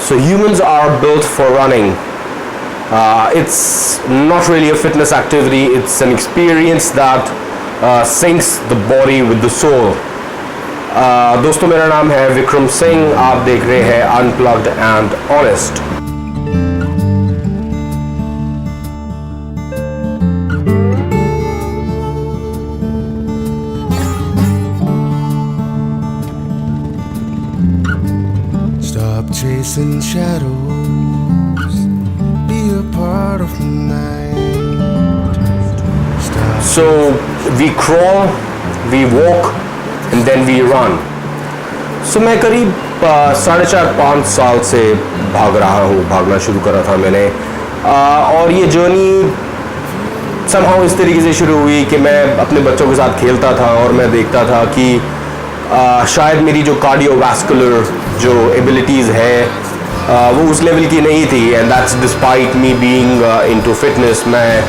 So humans are built for running. It's not really a fitness activity, it's an experience that syncs the body with the soul. दोस्तों मेरा नाम है विक्रम सिंह, आप देख रहे हैं unplugged and honest. Stop chasing shadows, be a part of the night. So we crawl, we walk and then we run. So मैं करीब 4.5-5 साल से भाग रहा हूँ, भागना शुरू करा था मैंने, और ये जर्नी somehow इस तरीके से शुरू हुई कि मैं अपने बच्चों के साथ खेलता था और मैं देखता था कि शायद मेरी जो कार्डियोवैस्कुलर जो एबिलिटीज़ है वो उस लेवल की नहीं थी, and that's despite me being into fitness. मैं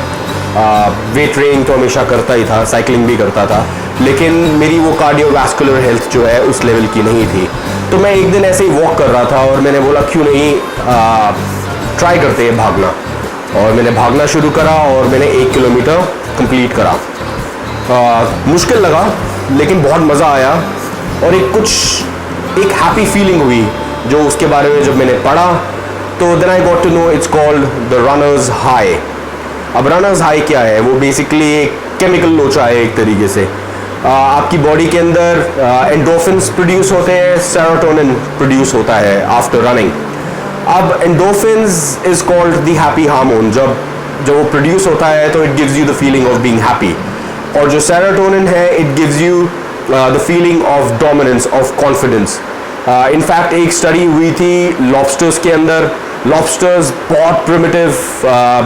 वेट ट्रेनिंग तो हमेशा करता ही था, साइकिलिंग भी करता था, लेकिन मेरी वो कार्डियोवैस्कुलर हेल्थ जो है उस लेवल की नहीं थी। तो मैं एक दिन ऐसे ही वॉक कर रहा था और मैंने बोला क्यों नहीं ट्राई करते हैं भागना, और मैंने भागना शुरू करा और मैंने 1 किलोमीटर कंप्लीट करा। मुश्किल लगा लेकिन बहुत मज़ा आया, और एक हैप्पी फीलिंग हुई जो उसके बारे में जब मैंने पढ़ा तो then I got to know it's called the runner's high. अब रनर्स हाई क्या है? वो बेसिकली एक केमिकल लोचा है एक तरीके से। आपकी बॉडी के अंदर एंडोर्फिन्स प्रोड्यूस होते हैं, सेरोटोनिन प्रोड्यूस होता है आफ्टर रनिंग। अब endorphins is called the happy hormone. जब वो प्रोड्यूस होता है तो it gives you the feeling of being happy, और जो सेरोटोनिन है it gives you the feeling of dominance, of confidence. In fact एक स्टडी हुई थी लॉबस्टर्स के अंदर। लॉबस्टर्स बहुत प्रिमिटिव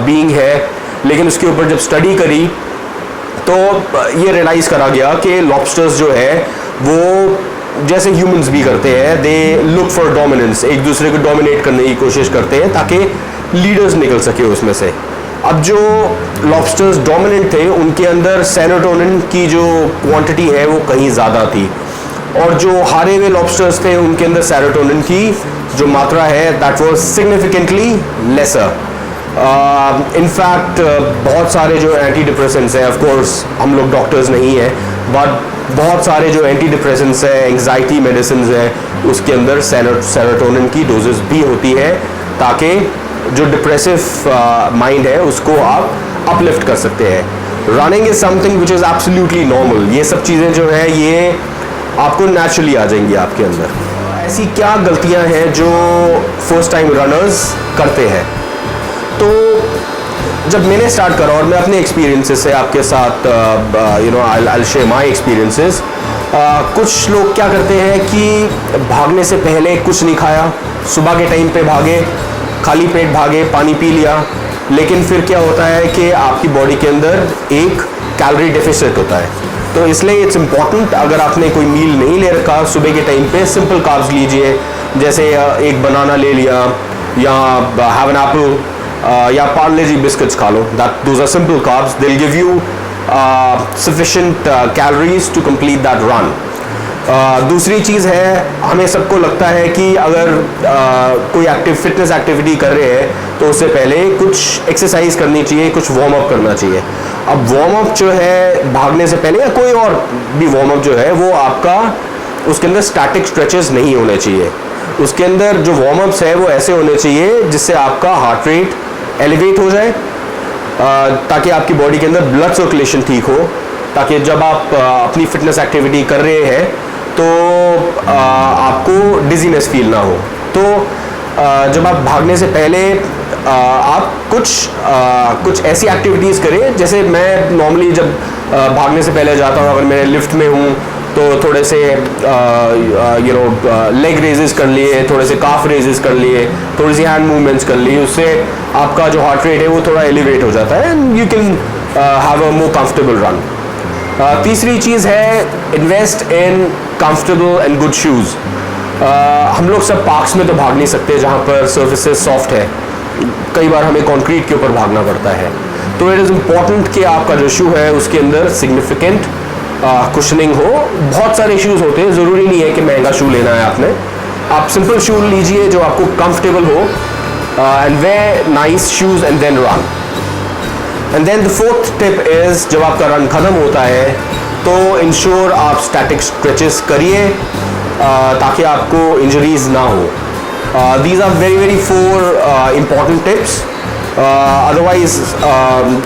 बीइंग है, लेकिन उसके ऊपर जब स्टडी करी तो ये रियलाइज़ करा गया कि लॉबस्टर्स जो है वो जैसे ह्यूमंस भी करते हैं, दे लुक फॉर डोमिनेंस, एक दूसरे को डोमिनेट करने की कोशिश करते हैं ताकि लीडर्स निकल सके उसमें से। अब जो लॉबस्टर्स डोमिनेंट थे उनके अंदर सेरोटोनिन की जो क्वांटिटी है वो कहीं ज़्यादा थी, और जो हारे हुए लॉबस्टर्स थे उनके अंदर सेरोटोनिन की जो मात्रा है that was significantly lesser. In fact बहुत सारे जो एंटी डिप्रेसेंट्स हैं, ऑफ कोर्स हम लोग डॉक्टर्स नहीं हैं, बट बहुत सारे जो एंटी डिप्रेसेंट्स हैं, एंग्जाइटी मेडिसिन हैं, उसके अंदर सेरोटोनिन की डोजेस भी होती है ताकि जो डिप्रेसिव माइंड है उसको आप अपलिफ्ट कर सकते हैं। Running is something which is absolutely normal. ये सब चीज़ें जो है ये आपको नेचुरली आ जाएंगी आपके अंदर। ऐसी क्या गलतियां हैं जो फर्स्ट टाइम रनर्स करते हैं? तो जब मैंने स्टार्ट करा और मैं अपने एक्सपीरियंसेस से आपके साथ आई शेयर माय एक्सपीरियंसेस। कुछ लोग क्या करते हैं कि भागने से पहले कुछ नहीं खाया, सुबह के टाइम पे भागे, खाली पेट भागे, पानी पी लिया, लेकिन फिर क्या होता है कि आपकी बॉडी के अंदर एक कैलोरी डेफिसिट होता है। तो इसलिए इट्स इम्पॉर्टेंट, अगर आपने कोई मील नहीं ले रखा सुबह के टाइम पे, सिंपल कार्ब्स लीजिए, जैसे एक बनाना ले लिया, या हैव एन एप्पल, या पार्ले जी बिस्किट्स खा लो। Those are simple carbs, they will give you sufficient calories to complete that run. दूसरी चीज़ है, हमें सबको लगता है कि अगर कोई फिटनेस एक्टिविटी कर रहे हैं तो उससे पहले कुछ एक्सरसाइज करनी चाहिए, कुछ वार्म अप करना चाहिए। अब वार्म अप जो है भागने से पहले या कोई और भी वार्म अप जो है वो आपका उसके अंदर स्टैटिक स्ट्रेचेस नहीं होने चाहिए। उसके अंदर जो वार्म अप्स है वो ऐसे होने चाहिए जिससे आपका हार्ट रेट एलिवेट हो जाए, ताकि आपकी बॉडी के अंदर ब्लड सर्कुलेशन ठीक हो, ताकि जब आप अपनी फिटनेस एक्टिविटी कर रहे हैं तो आपको डिजीनेस फील ना हो। तो जब आप भागने से पहले आप कुछ ऐसी एक्टिविटीज़ करें, जैसे मैं नॉर्मली जब भागने से पहले जाता हूँ, अगर मैं लिफ्ट में हूँ तो थोड़े से लेग रेजेस कर लिए, थोड़े से काफ रेजेस कर लिए, थोड़ी सी हैंड मूवमेंट्स कर ली, उससे आपका जो हार्ट रेट है वो थोड़ा एलिवेट हो जाता है and you can have a more comfortable run. तीसरी चीज़ है invest in comfortable and good shoes. हम लोग सब पार्क्स में तो भाग नहीं सकते जहाँ पर सर्फेसेस सॉफ्ट है, कई बार हमें कंक्रीट के ऊपर भागना पड़ता है। तो इट इज़ इम्पॉर्टेंट कि आपका जो शू है उसके अंदर सिग्निफिकेंट कुशनिंग हो। बहुत सारे शूज़ होते हैं, ज़रूरी नहीं है कि महंगा शू लेना है आपने, आप सिंपल शूज लीजिए जो आपको कंफर्टेबल हो, and wear nice shoes and then run. And then the fourth tip is, जब आपका रन खत्म होता है तो इंश्योर आप स्टैटिक स्ट्रेचेस करिए ताकि आपको इंजरीज ना हो. These are very four important tips. Otherwise,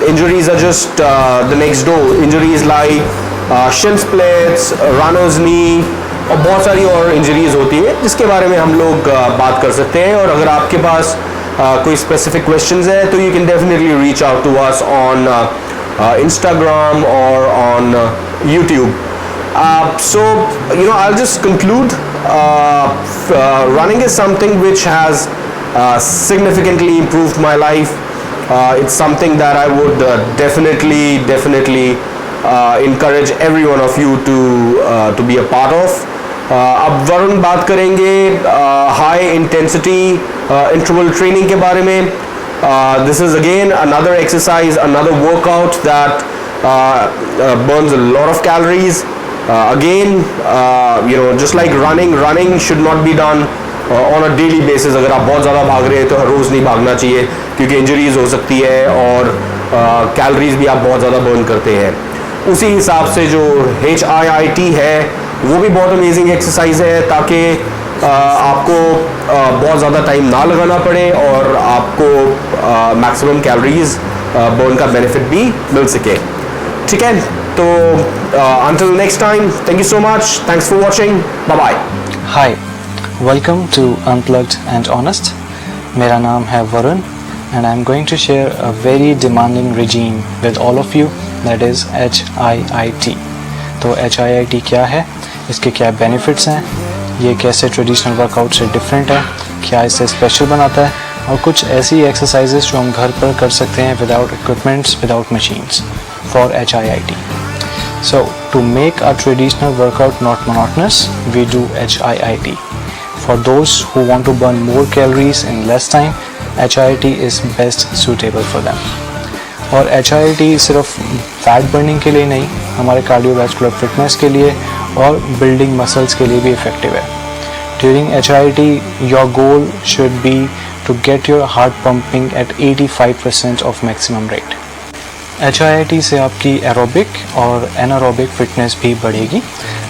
injuries are just the next door. Injuries like shin splits, runner's knee और बहुत सारी और इंजरीज होती है जिसके बारे में हम लोग बात कर सकते हैं. और अगर आपके पास कोई स्पेसिफिक क्वेश्चंस है तो you can definitely reach out to us on Instagram or on YouTube. So I'll just conclude. Running is something which has significantly improved my life. It's something that I would definitely encourage every one of you to be a part of. अब वरुण बात करेंगे high intensity interval training के बारे में. This is again another exercise, another workout that burns a lot of calories. Just like running should not be done on a daily basis. अगर आप बहुत ज़्यादा भाग रहे हैं तो हर रोज़ नहीं भागना चाहिए क्योंकि इंजरीज हो सकती है और कैलोरीज भी आप बहुत ज़्यादा बर्न करते हैं. उसी हिसाब से जो HIIT है वो भी बहुत अमेजिंग एक्सरसाइज है ताकि आपको बहुत ज़्यादा टाइम ना लगाना पड़े और आपको मैक्सिमम कैलोरीज बर्न का बेनिफिट भी मिल सके. ठीक है, तो until next time, thank you so much. Thanks for watching. Bye bye. Hi, welcome to Unplugged and Honest. मेरा नाम है Varun and I'm going to share a very demanding regime with all of you, that is HIIT. तो HIIT क्या है, इसके क्या benefits हैं, ये कैसे ट्रेडिशनल वर्कआउट से डिफरेंट है, क्या इसे स्पेशल बनाता है, और कुछ ऐसी एक्सरसाइजेस जो हम घर पर कर सकते हैं without equipments, without machines for HIIT. So to make our traditional workout not monotonous, we do HIIT. For those who want to burn more calories in less time, HIIT is best suitable for them. और HIIT सिर्फ fat burning के लिए नहीं, हमारे cardiovascular fitness के लिए और building muscles के लिए भी इफ़ेक्टिव है. During HIIT, your goal should be to get your heart pumping at 85% of maximum rate. HIIT से आपकी एरोबिक और एनारोबिक फिटनेस भी बढ़ेगी.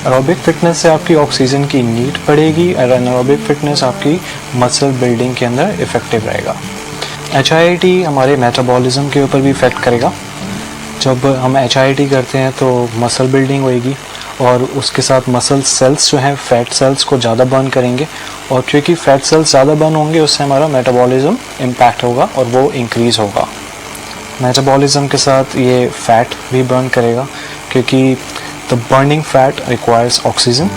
एरोबिक फिटनेस से आपकी ऑक्सीजन की नीड बढ़ेगी और एनारोबिक फिटनेस आपकी मसल बिल्डिंग के अंदर इफ़ेक्टिव रहेगा. HIIT हमारे मेटाबॉलिज्म के ऊपर भी इफ़ेक्ट करेगा. जब हम HIIT करते हैं तो मसल बिल्डिंग होएगी और उसके साथ मसल सेल्स जो हैं फैट सेल्स को ज़्यादा बर्न करेंगे, और क्योंकि फैट सेल्स ज़्यादा बर्न होंगे उससे हमारा मेटाबॉलिज्म इम्पैक्ट होगा और वो इंक्रीज़ होगा. मेटाबॉलिज्म के साथ ये फैट भी बर्न करेगा क्योंकि the burning fat requires oxygen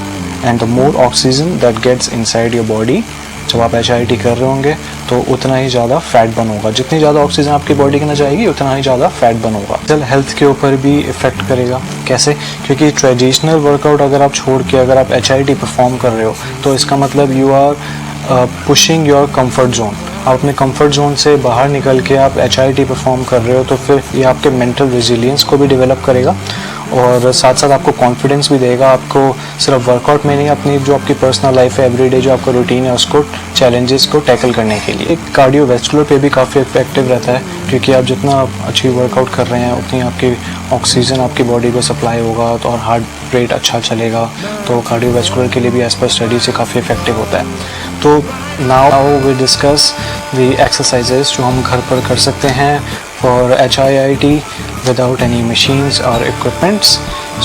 and the more oxygen that gets inside your body. जब आप HIIT कर रहे होंगे तो उतना ही ज़्यादा फैट बर्न होगा. जितनी ज़्यादा ऑक्सीजन आपकी बॉडी के अंदर जाएगी उतना ही ज़्यादा फैट बर्न होगा. मेंटल हेल्थ के ऊपर भी इफ़ेक्ट करेगा. कैसे? क्योंकि ट्रेडिशनल वर्कआउट अगर आप छोड़ के अगर आप HIIT परफॉर्म कर रहे हो तो इसका मतलब you are pushing your comfort zone. आप अपने कंफर्ट जोन से बाहर निकल के आप HIIT परफॉर्म कर रहे हो तो फिर ये आपके मेंटल रेजिलियंस को भी डेवलप करेगा और साथ साथ आपको कॉन्फिडेंस भी देगा. आपको सिर्फ वर्कआउट में नहीं, अपनी जो आपकी पर्सनल लाइफ है, एवरीडे जो आपका रूटीन है, उसको चैलेंजेस को टैकल करने के लिए. कार्डियोवैस्कुलर पे भी काफ़ी इफेक्टिव रहता है क्योंकि आप जितना अच्छी वर्कआउट कर रहे हैं उतनी आपकी ऑक्सीजन आपकी बॉडी को सप्लाई होगा तो और हार्ट रेट अच्छा चलेगा, तो कार्डियोवैस्कुलर के लिए भी एज पर स्टडी से काफ़ी इफेक्टिव होता है. तो now we discuss the exercises जो हम घर पर कर सकते हैं for HIIT without any machines और इक्विपमेंट्स.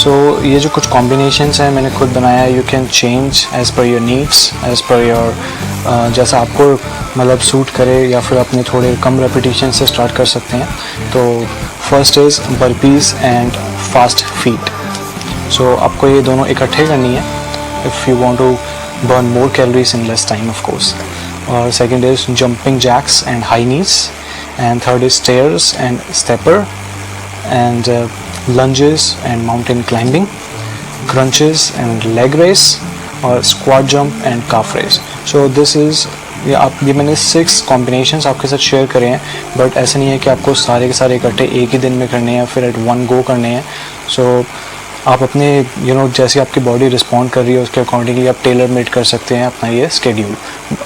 सो ये जो कुछ कॉम्बिनेशंस हैं मैंने खुद बनाया है. You can change as per your needs, as per your जैसा आपको मतलब सूट करे, या फिर अपने थोड़े कम रेपिटेशन से स्टार्ट कर सकते हैं. तो first is burpees and fast feet. So आपको ये दोनों इकट्ठे करनी है if you want to burn more calories in less time, of course. Second is jumping jacks and high knees, and third is stairs and stepper, and lunges and mountain climbing, crunches and leg raise, or squat jump and calf raise. So this is ये मैंने 6 combinations आपके साथ share करे हैं, but ऐसा नहीं है कि आपको सारे के सारे इकट्ठे एक ही दिन में करने हैं फिर एट वन गो करने हैं. सो आप अपने जैसे आपकी बॉडी रिस्पॉन्ड कर रही है उसके अकॉर्डिंगली आप टेलर मेड कर सकते हैं अपना ये स्केड्यूल।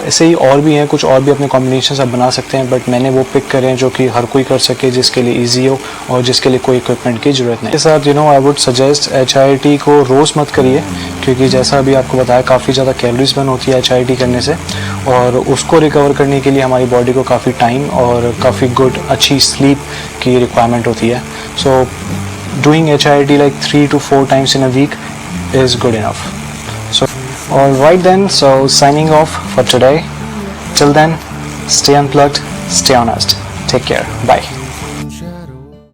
ऐसे ही और भी हैं, कुछ और भी अपने कॉम्बिनेशन आप बना सकते हैं, बट मैंने वो पिक करे हैं जो कि हर कोई कर सके, जिसके लिए ईजी हो और जिसके लिए कोई इक्विपमेंट की ज़रूरत नहीं। इसके साथ आई वुड सजेस्ट HIIT को रोज़ मत करिए, क्योंकि जैसा अभी आपको बताया काफ़ी ज़्यादा कैलोरीज बर्न होती है HIIT करने से, और उसको रिकवर करने के लिए हमारी बॉडी को काफ़ी टाइम और काफ़ी गुड अच्छी स्लीप की रिक्वायरमेंट होती है। सो doing HIIT like 3 to 4 times in a week is good enough. So alright then, so signing off for today. Till then, stay unplugged, stay honest. Take care. Bye.